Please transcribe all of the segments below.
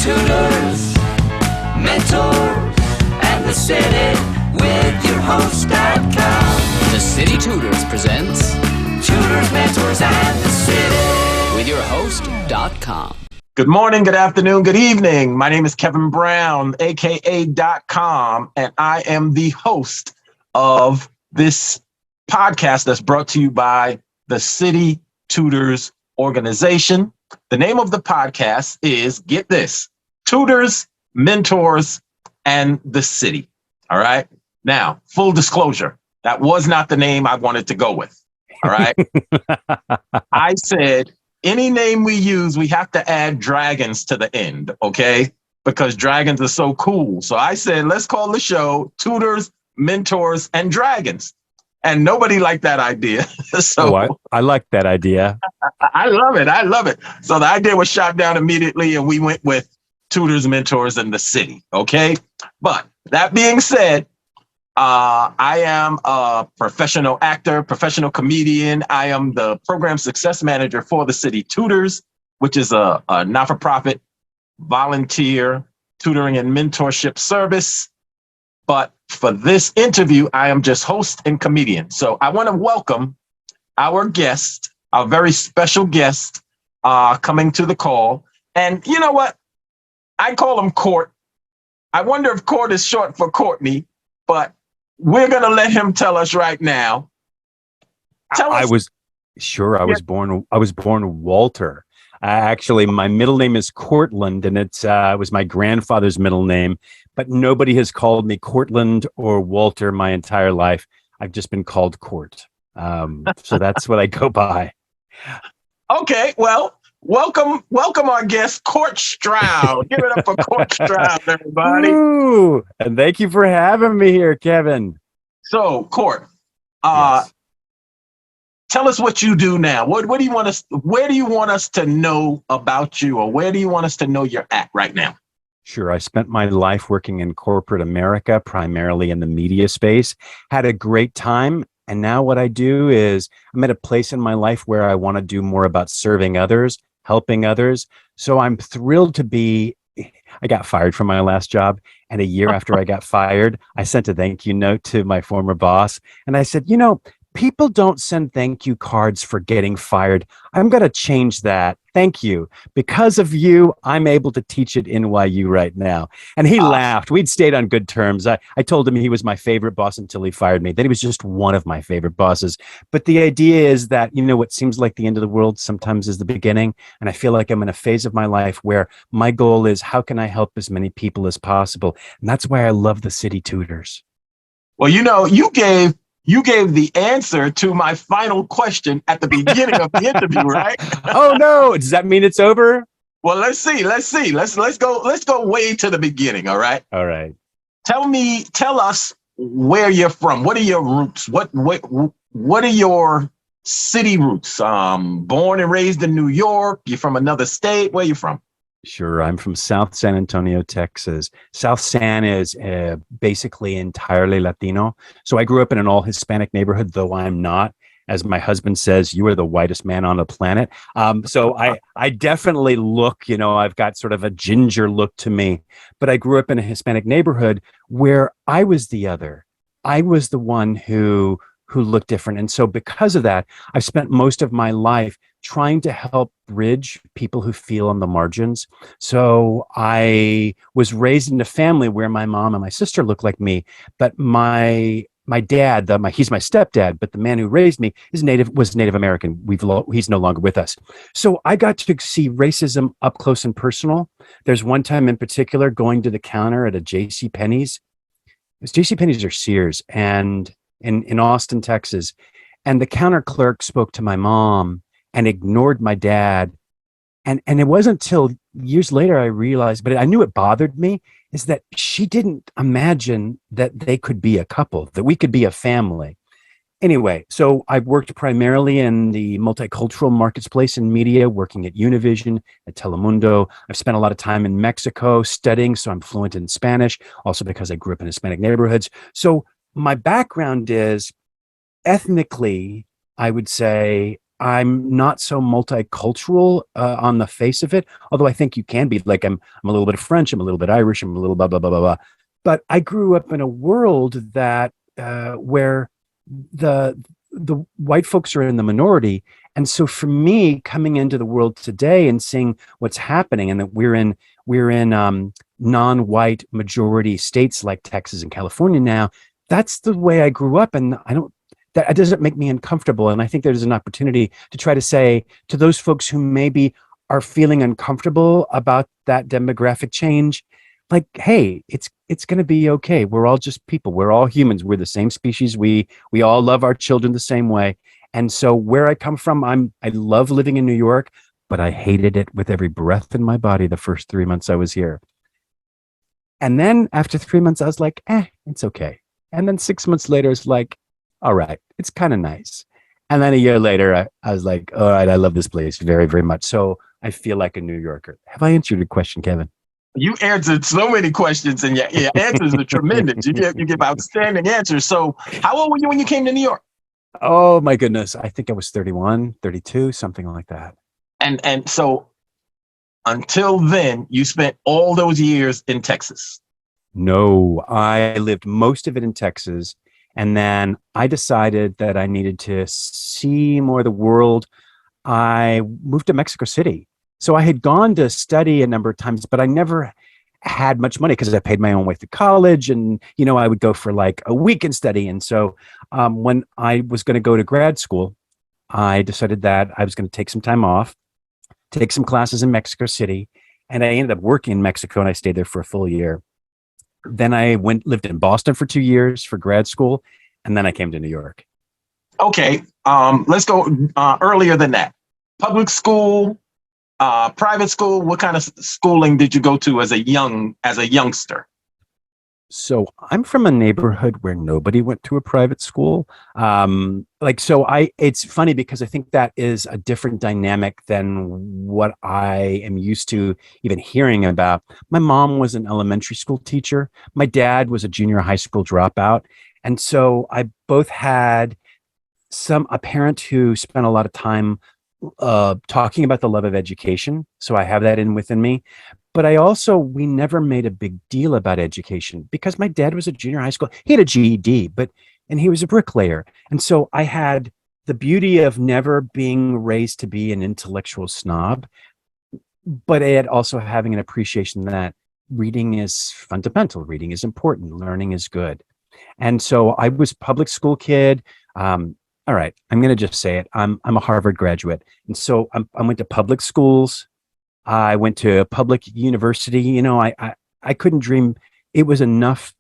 tutors, mentors, and the city with your host.com. The City Tutors presents Tutors, mentors, and the city with your host.com. Good morning, good afternoon, good evening. My name is Kevin Brown, aka .com, and I am the host of this podcast that's brought to you by the City Tutors organization. The name of the podcast is, get this, Tutors, Mentors, and the City. All right. Now, full disclosure, that was not the name I wanted to go with. All right. I said, any name we use, we have to add dragons to the end, okay? Because dragons are so cool. So I said, let's call the show Tutors, Mentors, and Dragons. And nobody liked that idea. So I like that idea. I love it. I love it. So the idea was shot down immediately, and we went with Tutors, Mentors, and the City, okay? But that being said, I am a professional actor, professional comedian. I am the program success manager for the City Tutors, which is a not-for-profit volunteer tutoring and mentorship service. But for this interview, I am just host and comedian. So I want to welcome our guest, our very special guest coming to the call. And you know what? I call him Court. I wonder if Court is short for Courtney, but we're going to let him tell us right now. I was born Walter. Actually, my middle name is Cortland, and it was my grandfather's middle name, but nobody has called me Cortland or Walter my entire life. I've just been called Court. So that's what I go by. Okay, well, welcome our guest, Court Stroud. Give it up for Court Stroud, everybody. Ooh, and thank you for having me here, Kevin. So, Court, yes. Tell us what you do now. What do you want us? Where do you want us to know about you, or where do you want us to know you're at right now? Sure. I spent my life working in corporate America, primarily in the media space. Had a great time. And now what I do is I'm at a place in my life where I want to do more about serving others, helping others. So I'm thrilled to be. I got fired from my last job. And a year after I got fired, I sent a thank you note to my former boss. And I said, people don't send thank you cards for getting fired. I'm going to change that. Thank you. Because of you, I'm able to teach at NYU right now. And he laughed. We'd stayed on good terms. I told him he was my favorite boss until he fired me. Then he was just one of my favorite bosses. But the idea is that, what seems like the end of the world sometimes is the beginning. And I feel like I'm in a phase of my life where my goal is, how can I help as many people as possible? And that's why I love the City Tutors. Well, you gave the answer to my final question at the beginning of the interview, right? Oh no! Does that mean it's over? Well, let's see. Let's go way to the beginning. All right. All right. Tell us where you're from. What are your roots? What are your city roots? Born and raised in New York. You're from another state. Where are you from? Sure. I'm from South San Antonio, Texas. South San is basically entirely Latino. So I grew up in an all Hispanic neighborhood, though I'm not. As my husband says, you are the whitest man on the planet. So I definitely look, I've got sort of a ginger look to me. But I grew up in a Hispanic neighborhood where I was the other. I was the one who looked different. And so because of that, I've spent most of my life trying to help bridge people who feel on the margins. So I was raised in a family where my mom and my sister look like me, but my dad, he's my stepdad, but the man who raised me was Native American. He's no longer with us. So I got to see racism up close and personal. There's one time in particular going to the counter at a JCPenney's. It was JCPenney's or Sears, and in Austin, Texas. And the counter clerk spoke to my mom and ignored my dad. And it wasn't until years later I realized, but I knew it bothered me, is that she didn't imagine that they could be a couple, that we could be a family. Anyway, so I've worked primarily in the multicultural marketplace and media, working at Univision, at Telemundo. I've spent a lot of time in Mexico studying, so I'm fluent in Spanish, also because I grew up in Hispanic neighborhoods. So my background is ethnically, I would say I'm not so multicultural on the face of it, although I think you can be. Like I'm a little bit of French, I'm a little bit Irish, I'm a little blah blah blah blah blah. But I grew up in a world that where the white folks are in the minority, and so for me, coming into the world today and seeing what's happening, and that we're in non-white majority states like Texas and California now. That's the way I grew up, and I don't that doesn't make me uncomfortable. And I think there's an opportunity to try to say to those folks who maybe are feeling uncomfortable about that demographic change, like, hey, it's going to be okay. We're all just people. We're all humans. We're the same species. We all love our children the same way. And so where I come from, I love living in New York, but I hated it with every breath in my body the first 3 months I was here. And then after 3 months, I was like, it's okay. And then 6 months later, it's like, all right, it's kind of nice. And then a year later, I was like, all right, I love this place very, very much. So I feel like a New Yorker. Have I answered your question, Kevin? You answered so many questions, and your answers are tremendous. You give outstanding answers. So, how old were you when you came to New York? Oh my goodness. I think I was 31, 32, something like that. And so, until then, you spent all those years in Texas. No, I lived most of it in Texas. And then I decided that I needed to see more of the world. I moved to Mexico City. So I had gone to study a number of times, but I never had much money because I paid my own way through college. And, I would go for like a week and study. And so when I was going to go to grad school, I decided that I was going to take some time off, take some classes in Mexico City. And I ended up working in Mexico, and I stayed there for a full year. Then I lived in Boston for 2 years for grad school. And then I came to New York. Okay, let's go earlier than that. Public school, private school. What kind of schooling did you go to as a youngster? So I'm from a neighborhood where nobody went to a private school. It's funny because I think that is a different dynamic than what I am used to even hearing about. My mom was an elementary school teacher. My dad was a junior high school dropout. And so I both had a parent who spent a lot of time talking about the love of education. So I have that within me. But we never made a big deal about education because my dad was a junior high school. He had a GED, and he was a bricklayer. And so I had the beauty of never being raised to be an intellectual snob, but yet also having an appreciation that reading is fundamental. Reading is important. Learning is good. And so I was a public school kid. All right, I'm going to just say it. I'm a Harvard graduate. And so I went to public schools. I went to a public university. I couldn't dream. It was enough.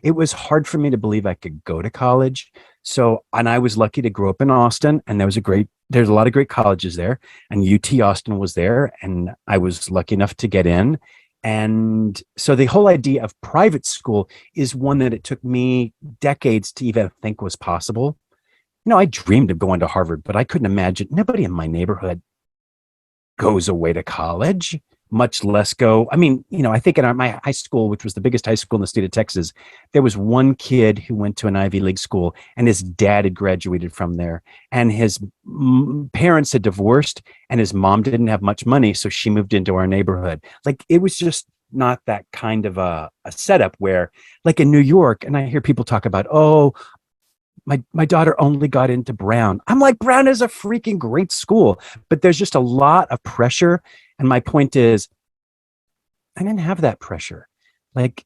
It was hard for me to believe I could go to college. And I was lucky to grow up in Austin, and there's a lot of great colleges there, and UT Austin was there, and I was lucky enough to get in. And so the whole idea of private school is one that it took me decades to even think was possible. I dreamed of going to Harvard, but I couldn't imagine. Nobody in my neighborhood goes away to college, much less go. I mean, I think in my high school, which was the biggest high school in the state of Texas, there was one kid who went to an Ivy League school, and his dad had graduated from there, and his parents had divorced, and his mom didn't have much money, so she moved into our neighborhood. Like, it was just not that kind of a setup where, like in New York, and I hear people talk about, oh, my daughter only got into Brown. I'm like, Brown is a freaking great school, but there's just a lot of pressure. And my point is, I didn't have that pressure. Like,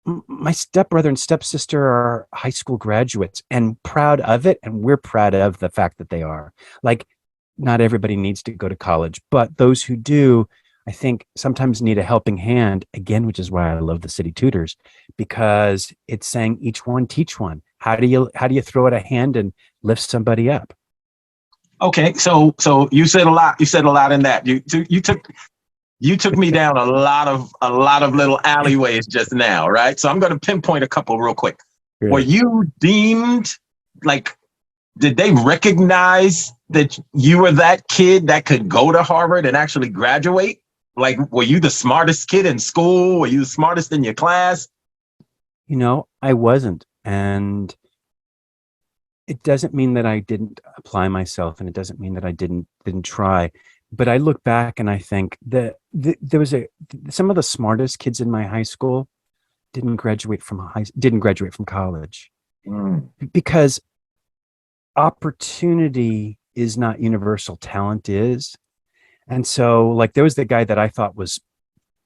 my stepbrother and stepsister are high school graduates and proud of it. And we're proud of the fact that they are. Like, not everybody needs to go to college, but those who do, I think sometimes need a helping hand again, which is why I love the city tutors, because it's saying each one teach one. How do you throw it a hand and lift somebody up? Okay, so you said a lot. You said a lot in that. You took me down a lot of little alleyways just now, right? So I'm going to pinpoint a couple real quick. Good. Were you deemed like? Did they recognize that you were that kid that could go to Harvard and actually graduate? Like, were you the smartest kid in school? Were you the smartest in your class? I wasn't. And it doesn't mean that I didn't apply myself, and it doesn't mean that I didn't try. But I look back and I think that there was some of the smartest kids in my high school didn't graduate from college Mm. because opportunity is not universal, talent is. And so, like, there was the guy that I thought was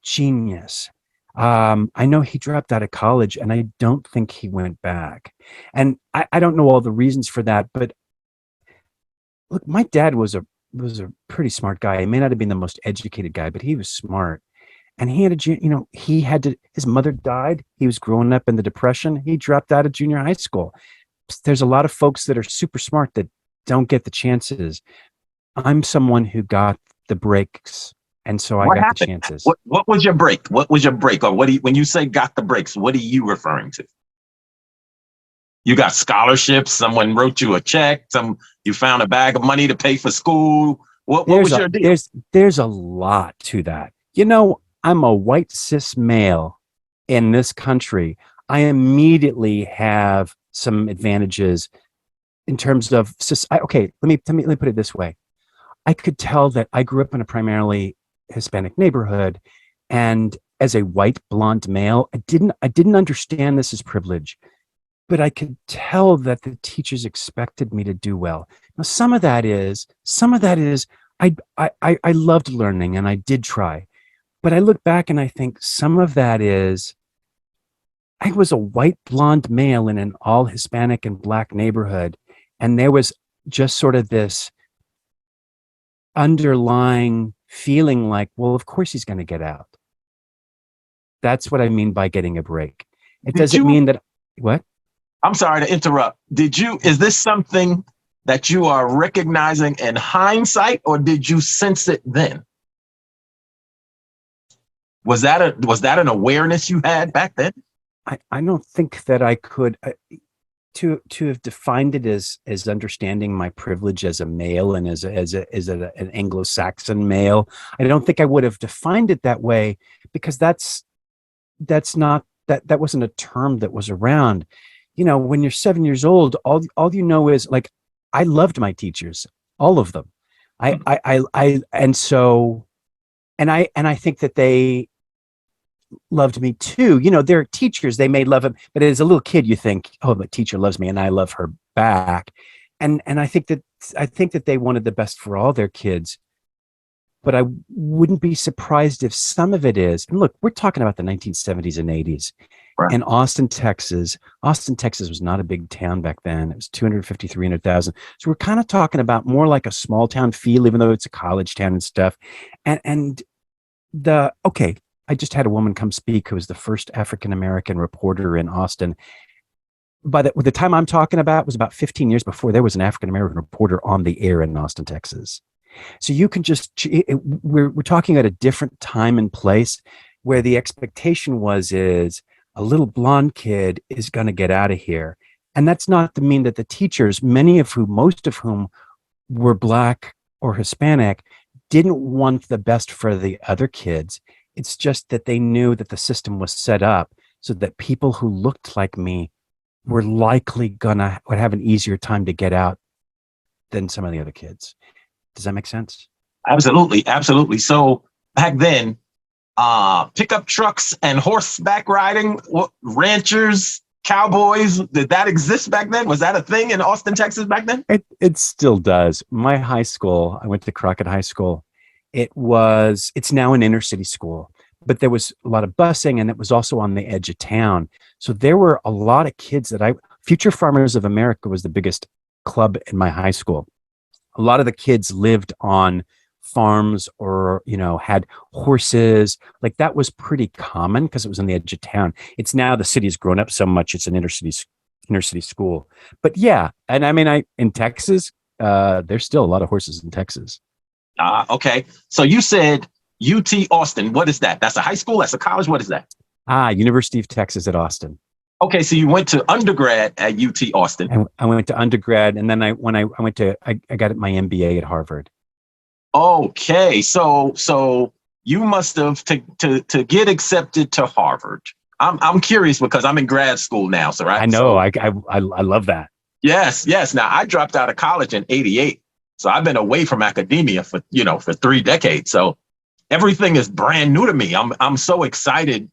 genius. I know he dropped out of college, and I don't think he went back. And I don't know all the reasons for that, but look, my dad was a pretty smart guy. He may not have been the most educated guy, but he was smart. And he had he had to, his mother died. He was growing up in the Depression. He dropped out of junior high school. There's a lot of folks that are super smart that don't get the chances. I'm someone who got the breaks. And so I What got the happened? chances. What was your break? What was your break? Or when you say got the breaks, what are you referring to? You got scholarships, someone wrote you a check, you found a bag of money to pay for school. What was your deal? There's a lot to that. I'm a white cis male in this country. I immediately have some advantages in terms of okay, let me put it this way. I could tell that I grew up in a primarily Hispanic neighborhood, and as a white blonde male, I didn't understand this as privilege, but I could tell that the teachers expected me to do well. Now, some of that is I loved learning and I did try, but I look back and I think some of that is I was a white blonde male in an all Hispanic and Black neighborhood, and there was just sort of this underlying feeling like, well, of course he's going to get out. That's what I mean by getting a break. It doesn't mean that what? I'm sorry to interrupt. Is this something that you are recognizing in hindsight, or did you sense it then? Was that an awareness you had back then? I don't think that I could to have defined it as understanding my privilege as a male and as an Anglo-Saxon male. I don't think I would have defined it that way, because that's not that wasn't a term that was around. When you're 7 years old, all you know is, like, I loved my teachers, all of them. And I think that they loved me too. They're teachers, they may love him, but as a little kid, you think, oh, the teacher loves me and I love her back. And I think that they wanted the best for all their kids. But I wouldn't be surprised if some of it is, and look, we're talking about the 1970s and 80s. Right. In Austin, Texas. Austin, Texas was not a big town back then. It was 250, 300,000. So we're kind of talking about more like a small town feel, even though it's a college town and stuff. I just had a woman come speak who was the first African-American reporter in Austin. By the time I'm talking about was about 15 years before there was an African-American reporter on the air in Austin, Texas. So you can we're talking at a different time and place where the expectation is a little blonde kid is going to get out of here. And that's not to mean that the teachers, most of whom were Black or Hispanic, didn't want the best for the other kids. It's just that they knew that the system was set up so that people who looked like me were likely would have an easier time to get out than some of the other kids. Does that make sense? Absolutely. Absolutely. So back then, pickup trucks and horseback riding, ranchers, cowboys, did that exist back then? Was that a thing in Austin, Texas back then? It still does. My high school, I went to Crockett High School. It's now an inner city school, but there was a lot of busing, and it was also on the edge of town. So there were a lot of kids Future Farmers of America was the biggest club in my high school. A lot of the kids lived on farms or, had horses. Like, that was pretty common because it was on the edge of town. It's now the city's grown up so much, it's an inner city school. But yeah, and I mean, in Texas, there's still a lot of horses in Texas. Okay. So you said UT Austin. What is that? That's a high school? That's a college? What is that? University of Texas at Austin. Okay, so you went to undergrad at UT Austin. I went to undergrad, and then I got my MBA at Harvard. Okay, so you must have to get accepted to Harvard. I'm curious because I'm in grad school now, so right. I know. I love that. Yes, yes. Now I dropped out of college in '88, so I've been away from academia for 3 decades. So everything is brand new to me. I'm so excited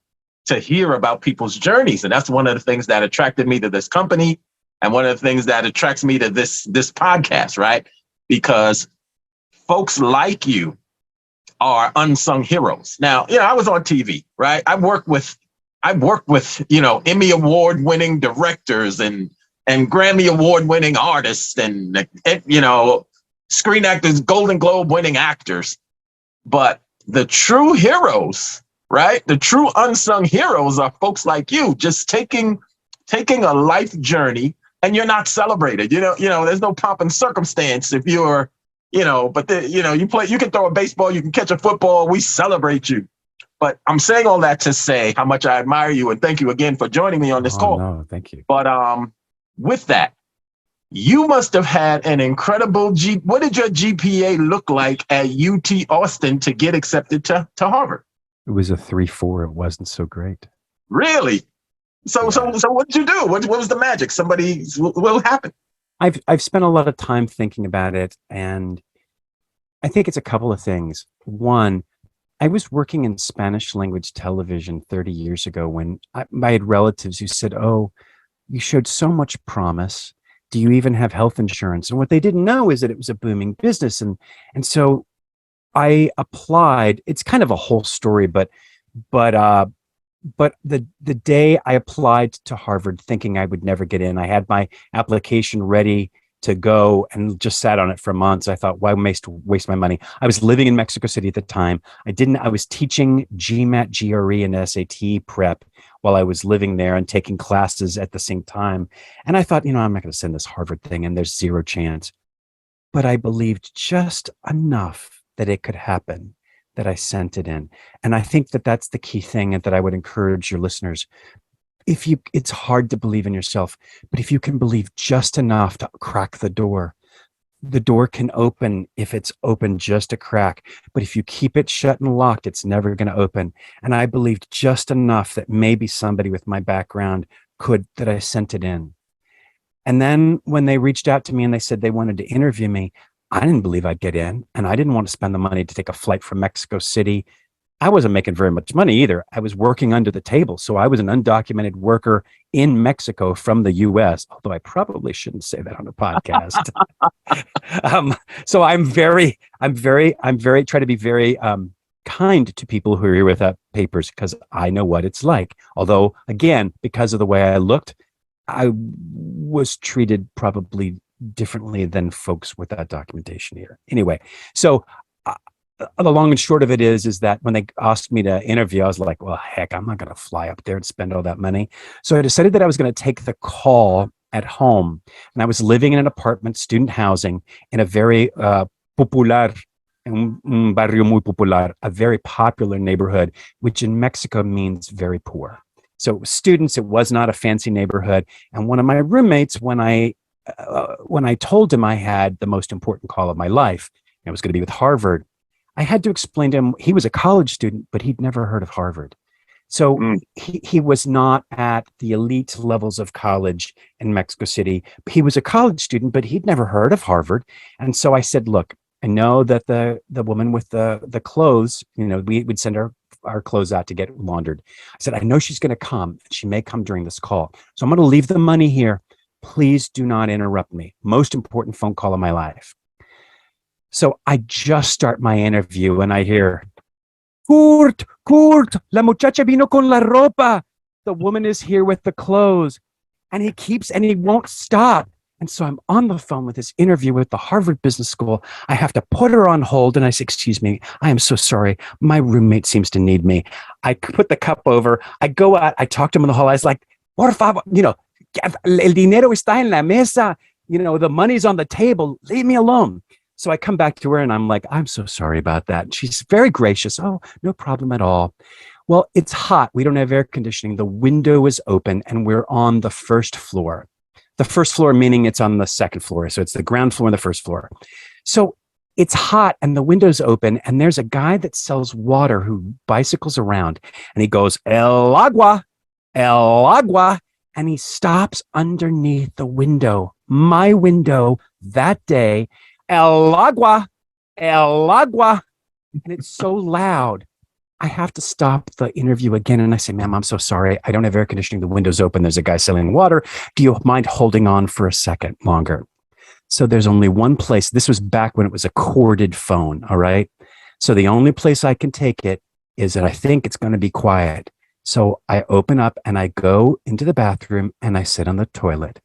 to hear about people's journeys, and that's one of the things that attracted me to this company, and one of the things that attracts me to this podcast, right? Because folks like you are unsung heroes. Now, I was on TV, right? I worked with Emmy award winning directors and Grammy award winning artists and Screen Actors Golden Globe winning actors. But the true heroes, right? The true unsung heroes are folks like you, just taking a life journey, and you're not celebrated. There's no pomp and circumstance if you're, you can throw a baseball, you can catch a football, we celebrate you. But I'm saying all that to say how much I admire you, and thank you again for joining me on this call. No, thank you. But with that, you must have had an incredible what did your GPA look like at UT Austin to get accepted to Harvard? It was a 3.4. It wasn't so great. Really? So what did you do? What was the magic? What happened? I've spent a lot of time thinking about it, and I think it's a couple of things. One, I was working in Spanish language television 30 years ago when I had relatives who said, "Oh, you showed so much promise. Do you even have health insurance?" And what they didn't know is that it was a booming business. And so I applied. It's kind of a whole story, but the day I applied to Harvard thinking I would never get in, I had my application ready to go and just sat on it for months. I thought, why waste my money? I was living in Mexico City at the time. I was teaching GMAT, GRE, and SAT prep while I was living there and taking classes at the same time. And I thought, I'm not going to send this Harvard thing, and there's zero chance. But I believed just enough that it could happen that I sent it in. And I think that that's the key thing that I would encourage your listeners. It's hard to believe in yourself, but if you can believe just enough to crack the door can open if it's open just a crack. But if you keep it shut and locked, it's never going to open. And I believed just enough that maybe somebody with my background that I sent it in. And then when they reached out to me and they said they wanted to interview me, I didn't believe I'd get in, and I didn't want to spend the money to take a flight from Mexico City. I wasn't making very much money either. I was working under the table. So I was an undocumented worker in Mexico from the US, although I probably shouldn't say that on a podcast. So I'm try to be very kind to people who are here without papers, because I know what it's like. Although, again, because of the way I looked, I was treated probably differently than folks without documentation here. Anyway, so the long and short of it is that when they asked me to interview, I was like, well, heck, I'm not going to fly up there and spend all that money. So I decided that I was going to take the call at home. And I was living in an apartment, student housing, in a very popular, un barrio muy popular, a very popular neighborhood, which in Mexico means very poor. So students, it was not a fancy neighborhood. And one of my roommates, when I told him I had the most important call of my life, and it was going to be with Harvard, I had to explain to him, he was a college student, but he'd never heard of Harvard. So he was not at the elite levels of college in Mexico City. He was a college student, but he'd never heard of Harvard. And so I said, look, I know that the woman with the clothes, we'd send our clothes out to get laundered. I said, I know she's going to come. She may come during this call. So I'm going to leave the money here. Please do not interrupt me. Most important phone call of my life. So I just start my interview and I hear, Kurt, la muchacha vino con la ropa. The woman is here with the clothes. And he won't stop. And so I'm on the phone with this interview with the Harvard Business School. I have to put her on hold. And I say, excuse me, I am so sorry. My roommate seems to need me. I put the cup over. I go out. I talk to him in the hall. I was like, por favor, el dinero está en la mesa. The money's on the table. Leave me alone. So I come back to her and I'm like, I'm so sorry about that. And she's very gracious. Oh, no problem at all. Well, it's hot. We don't have air conditioning. The window is open and we're on the first floor. The first floor, meaning it's on the second floor. So it's the ground floor and the first floor. So it's hot and the window's open and there's a guy that sells water who bicycles around and he goes, El agua. And he stops underneath the window, my window that day, El agua, el agua. And it's so loud. I have to stop the interview again. And I say, ma'am, I'm so sorry. I don't have air conditioning. The window's open. There's a guy selling water. Do you mind holding on for a second longer? So there's only one place. This was back when it was a corded phone. All right. So the only place I can take it is that I think it's going to be quiet. So I open up and I go into the bathroom and I sit on the toilet.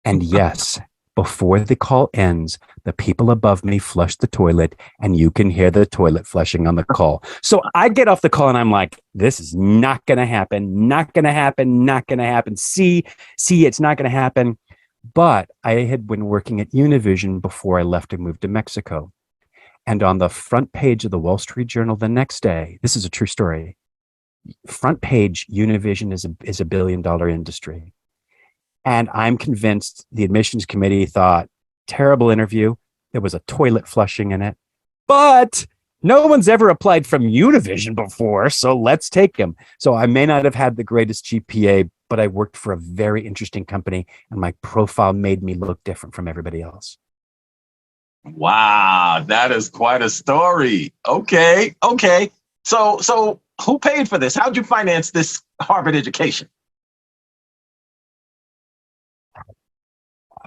And yes, before the call ends, the people above me flush the toilet and you can hear the toilet flushing on the call. So I get off the call and I'm like, this is not going to happen, not going to happen, not going to happen. See, it's not going to happen. But I had been working at Univision before I left and moved to Mexico. And on the front page of the Wall Street Journal the next day, this is a true story. Front page, Univision is a $1 billion industry. And I'm convinced the admissions committee thought, terrible interview. There was a toilet flushing in it. But no one's ever applied from Univision before, so let's take him. So I may not have had the greatest GPA, but I worked for a very interesting company, and my profile made me look different from everybody else. Wow, that is quite a story. Okay. So who paid for this? How'd you finance this Harvard education?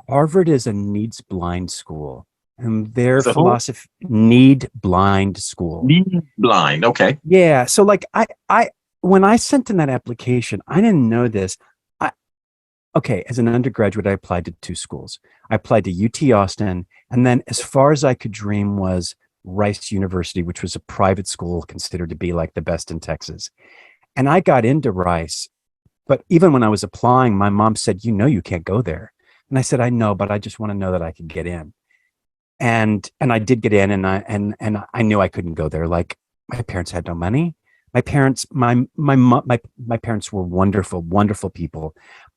Harvard is a needs blind school, and their philosophy need blind school. Need blind. Okay. Yeah. So like I when I sent in that application, I didn't know this. Okay, as an undergraduate, I applied to 2 schools. I applied to UT Austin, and then as far as I could dream was Rice University, which was a private school considered to be like the best in Texas. And I got into Rice, but even when I was applying, my mom said, you can't go there. And I said, I know, but I just want to know that I could get in. And I did get in, and I knew I couldn't go there. Like, my parents had no money. My parents were wonderful, wonderful people.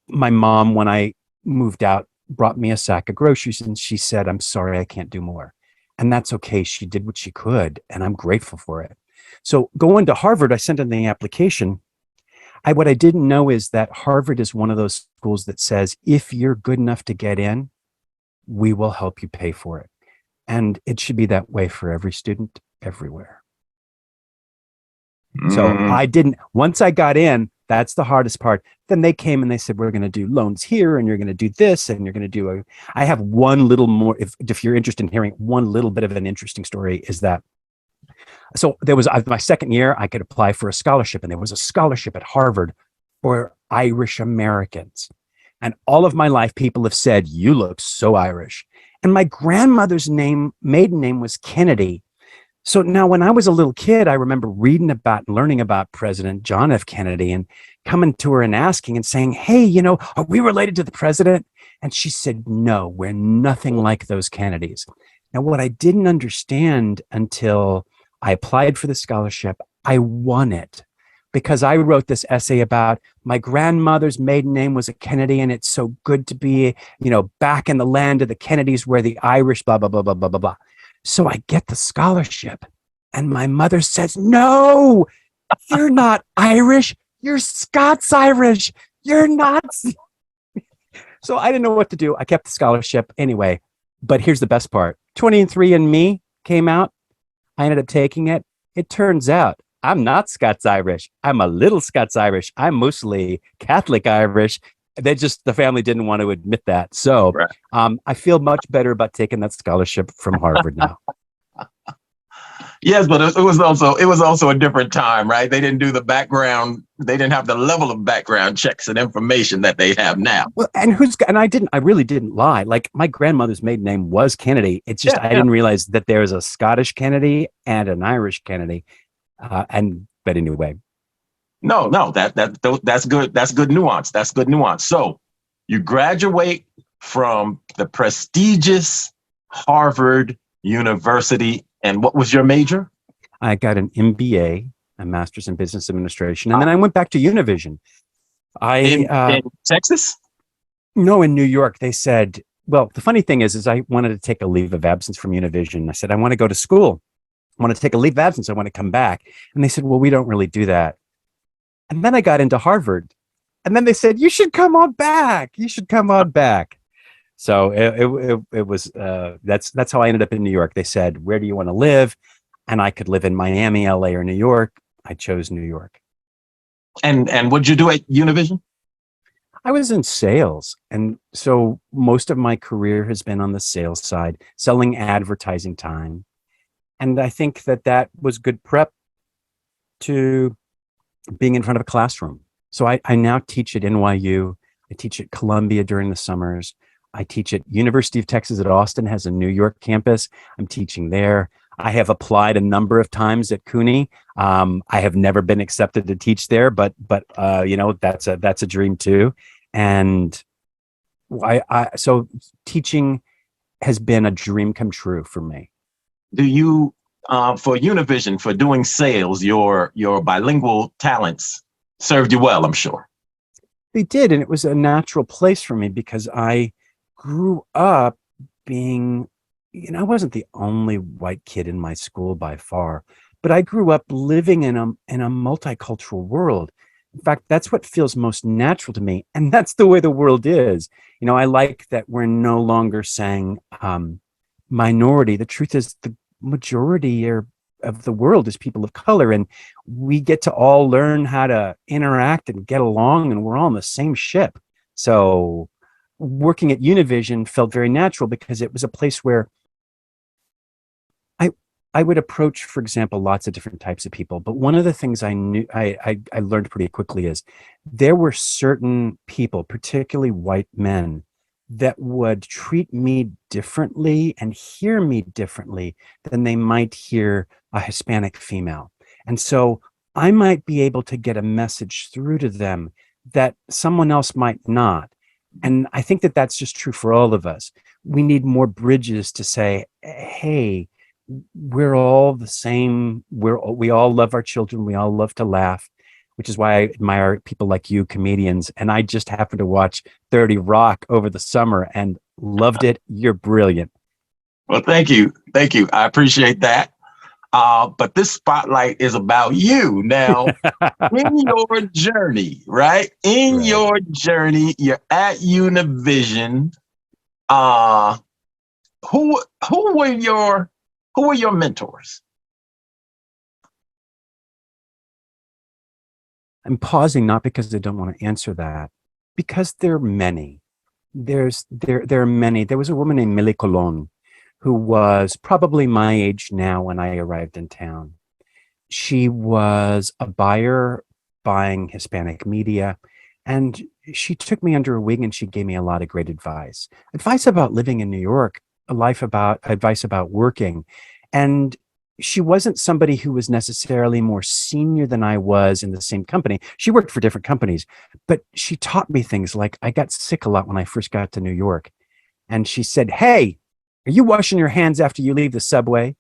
My mom, when I moved out, brought me a sack of groceries, and she said, I'm sorry, I can't do more. And that's okay. She did what she could, and I'm grateful for it. So going to Harvard, I sent in the application. What I didn't know is that Harvard is one of those schools that says, if you're good enough to get in, we will help you pay for it. And it should be that way for every student everywhere. So I didn't, once I got in, that's the hardest part. Then they came and they said, we're going to do loans here, and you're going to do this, and you're going to do I have one little more, if you're interested in hearing one little bit of an interesting story, is that, so there was my second year, I could apply for a scholarship, and there was a scholarship at Harvard for Irish Americans. And all of my life, people have said, you look so Irish. And my grandmother's maiden name was Kennedy. So now when I was a little kid, I remember reading about and learning about President John F. Kennedy and coming to her and asking and saying, hey, are we related to the president? And she said, no, we're nothing like those Kennedys. Now, what I didn't understand until I applied for the scholarship, I won it because I wrote this essay about my grandmother's maiden name was a Kennedy, and it's so good to be, back in the land of the Kennedys where the Irish, blah, blah, blah, blah, blah, blah, blah. So I get the scholarship, and my mother says, no, you're not Irish. You're Scots-Irish. You're not. So I didn't know what to do. I kept the scholarship anyway. But here's the best part. 23andMe came out. I ended up taking it. It turns out I'm not Scots-Irish. I'm a little Scots-Irish. I'm mostly Catholic-Irish. The family didn't want to admit that. So I feel much better about taking that scholarship from Harvard now. Yes, but it was also a different time, right? They didn't do the background. They didn't have the level of background checks and information that they have now. Well, I really didn't lie. Like, my grandmother's maiden name was Kennedy. It's just, I didn't realize that there was a Scottish Kennedy and an Irish Kennedy. But anyway. No, that's good. That's good nuance. That's good nuance. So you graduate from the prestigious Harvard University. And what was your major? I got an MBA, a master's in business administration. And then I went back to Univision. In Texas? No, in New York. They said, well, the funny thing is I wanted to take a leave of absence from Univision. I said, I want to go to school. I want to take a leave of absence. I want to come back. And they said, well, we don't really do that. And then I got into Harvard. And then they said, you should come on back. You should come on back. So it was that's how I ended up in New York. They said, "Where do you want to live?" And I could live in Miami, LA, or New York. I chose New York. And what'd you do at Univision? I was in sales. And so most of my career has been on the sales side, selling advertising time. And I think that that was good prep to being in front of a classroom. So I now teach at NYU. I teach at Columbia during the summers. I teach at University of Texas at Austin, has a New York campus. I'm teaching there. I have applied a number of times at CUNY. I have never been accepted to teach there, but you know, that's a dream too. And so teaching has been a dream come true for me. Do you for Univision, for doing sales, your bilingual talents served you well, I'm sure. They did, and it was a natural place for me because I grew up being, you know, I wasn't the only white kid in my school by far, but I grew up living in a multicultural world. In fact, that's what feels most natural to me, and that's the way the world is. You know, I like that we're no longer saying minority. The truth is, the majority of the world is people of color, and we get to all learn how to interact and get along, and we're all on the same ship. So working at Univision felt very natural because it was a place where I would approach, for example, lots of different types of people. But one of the things I knew I learned pretty quickly is there were certain people, particularly white men, that would treat me differently and hear me differently than they might hear a Hispanic female. And so I might be able to get a message through to them that someone else might not. And I think that that's just true for all of us. We need more bridges to say, hey, we're all the same. We all love our children. We all love to laugh, which is why I admire people like you, comedians. And I just happened to watch 30 Rock over the summer and loved it. You're brilliant. Well, thank you. Thank you. I appreciate that. But this spotlight is about you now. In your journey, right? In Right. your journey, you're at Univision. Who were your mentors? I'm pausing not because I don't want to answer that, because there are many. There are many. There was a woman named Millie Colon who was probably my age now when I arrived in town. She was a buyer buying Hispanic media, and she took me under her wing and she gave me a lot of great advice. Advice about living in New York, advice about working. And she wasn't somebody who was necessarily more senior than I was in the same company. She worked for different companies, but she taught me things like I got sick a lot when I first got to New York. And she said, "Hey, are you washing your hands after you leave the subway?"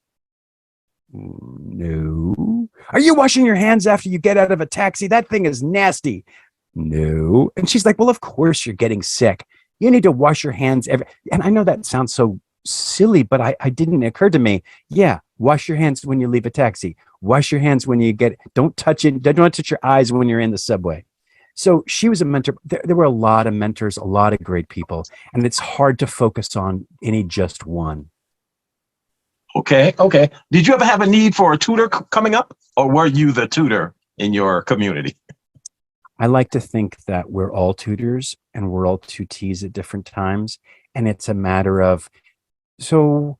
No. "Are you washing your hands after you get out of a taxi? That thing is nasty." No. And she's like, "Well, of course you're getting sick. You need to wash your hands every." And I know that sounds so silly, but I didn't occur to me. Yeah, wash your hands when you leave a taxi. Wash your hands when you don't touch it. Don't touch your eyes when you're in the subway. So she was a mentor. There were a lot of mentors, a lot of great people, and it's hard to focus on any just one. Okay. Did you ever have a need for a tutor coming up, or were you the tutor in your community? I like to think that we're all tutors and we're all tutees at different times. And it's a matter of, so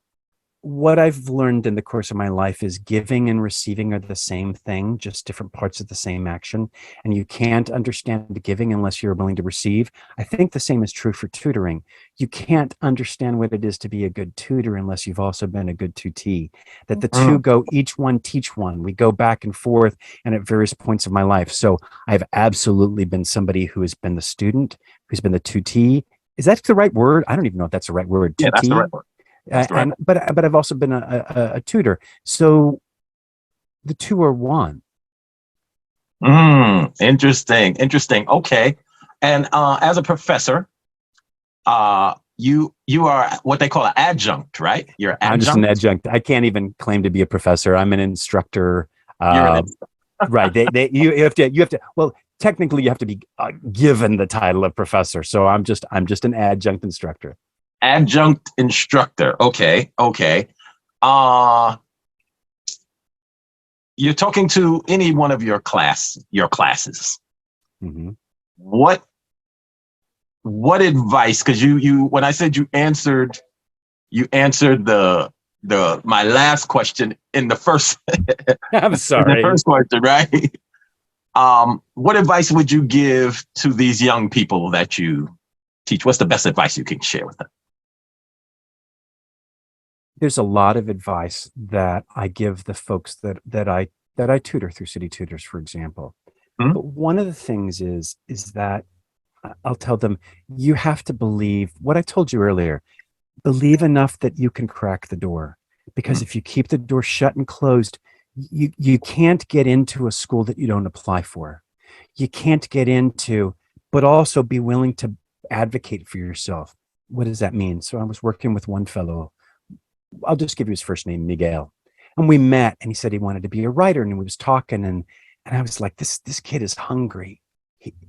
what I've learned in the course of my life is giving and receiving are the same thing, just different parts of the same action. And you can't understand giving unless you're willing to receive. I think the same is true for tutoring. You can't understand what it is to be a good tutor unless you've also been a good tutee. That the two go, each one teach one. We go back and forth and at various points of my life. So I've absolutely been somebody who has been the student, who's been the tutee. Is that the right word? I don't even know if that's the right word. Yeah, that's the right word. But I've also been a tutor. So the two are one. Interesting. Okay. And as a professor, you are what they call an adjunct, right? You're adjunct. I'm just an adjunct. I can't even claim to be a professor. I'm an instructor. Right. You have to. Well, technically, you have to be given the title of professor. So I'm just an adjunct instructor. Adjunct instructor. Okay. You're talking to any one of your classes. Mm-hmm. What advice? Because you when I said you answered the my last question in the first I'm in the sorry. first question, right? What advice would you give to these young people that you teach? What's the best advice you can share with them? There's a lot of advice that I give the folks that I tutor through City Tutors, for example. Hmm? But one of the things is that I'll tell them, you have to believe what I told you earlier. Believe enough that you can crack the door, because if you keep the door shut and closed, you can't get into a school that you don't apply for. You can't get into, but also be willing to advocate for yourself. What does that mean? So I was working with one fellow. I'll just give you his first name, Miguel. And we met, and he said he wanted to be a writer, and we was talking, and I was like, this kid is hungry.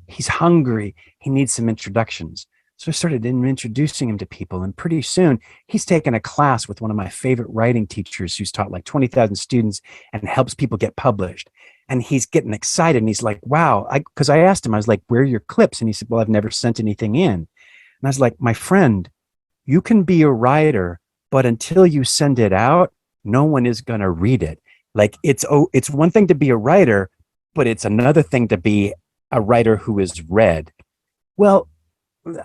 He's hungry. He needs some introductions. So I started introducing him to people, and pretty soon he's taken a class with one of my favorite writing teachers who's taught like 20,000 students and helps people get published. And he's getting excited, and he's like, wow, because I asked him, I was like, where are your clips? And he said, well, I've never sent anything in. And I was like, my friend, you can be a writer, but until you send it out, no one is going to read it. Like it's one thing to be a writer, but it's another thing to be a writer who is read. Well,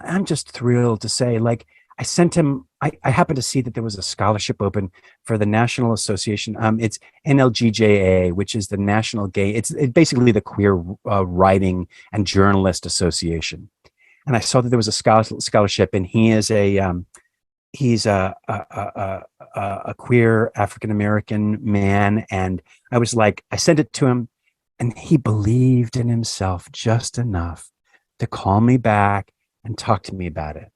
I'm just thrilled to say, like, I sent him, I happened to see that there was a scholarship open for the National Association. It's NLGJA, which is the National Gay, it's basically the Queer Writing and Journalist Association. And I saw that there was a scholarship, and he is he's a queer African-American man. And I was like, I sent it to him, and he believed in himself just enough to call me back and talk to me about it.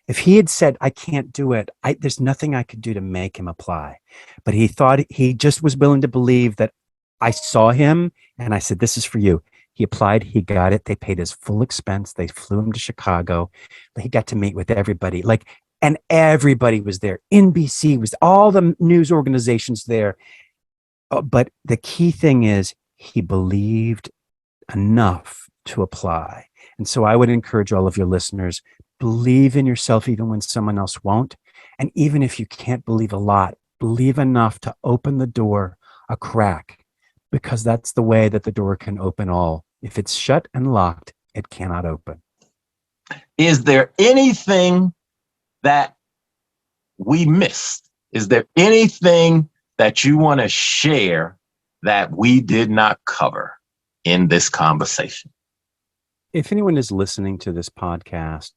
If he had said, I can't do it, there's nothing I could do to make him apply. But he just was willing to believe that I saw him, and I said, this is for you. He applied, he got it. They paid his full expense. They flew him to Chicago. He got to meet with everybody. And everybody was there. NBC was, all the news organizations there. But the key thing is he believed enough to apply. And so I would encourage all of your listeners, believe in yourself even when someone else won't. And even if you can't believe a lot, believe enough to open the door a crack, because that's the way that the door can open all. If it's shut and locked, it cannot open. Is there anything that we missed? Is there anything that you want to share that we did not cover in this conversation? If anyone is listening to this podcast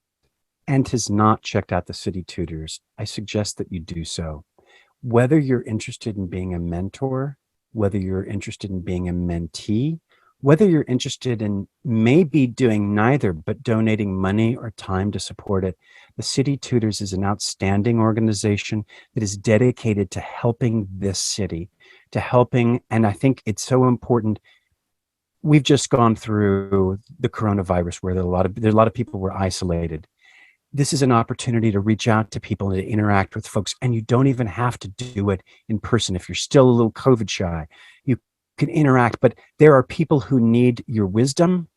and has not checked out the City Tutors, I suggest that you do so. Whether you're interested in being a mentor, whether you're interested in being a mentee, whether you're interested in maybe doing neither, but donating money or time to support it, the City Tutors is an outstanding organization that is dedicated to helping this city, to helping, and I think it's so important. We've just gone through the coronavirus where there's a lot of people were isolated. This is an opportunity to reach out to people and to interact with folks. And you don't even have to do it in person. If you're still a little COVID shy, you can interact, but there are people who need your wisdom.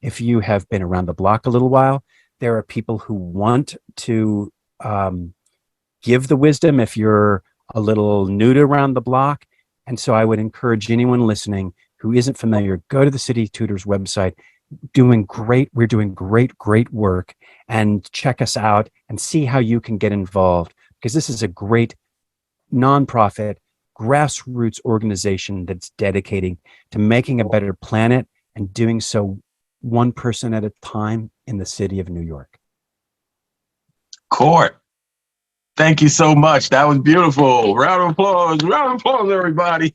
If you have been around the block a little while, there are people who want to give the wisdom if you're a little new to around the block. And so I would encourage anyone listening who isn't familiar, go to the City Tutors website. We're doing great work, and check us out and see how you can get involved, because this is a great nonprofit grassroots organization that's dedicating to making a better planet and doing so one person at a time in the city of New York. Court, thank you so much. That was beautiful. Round of applause, everybody.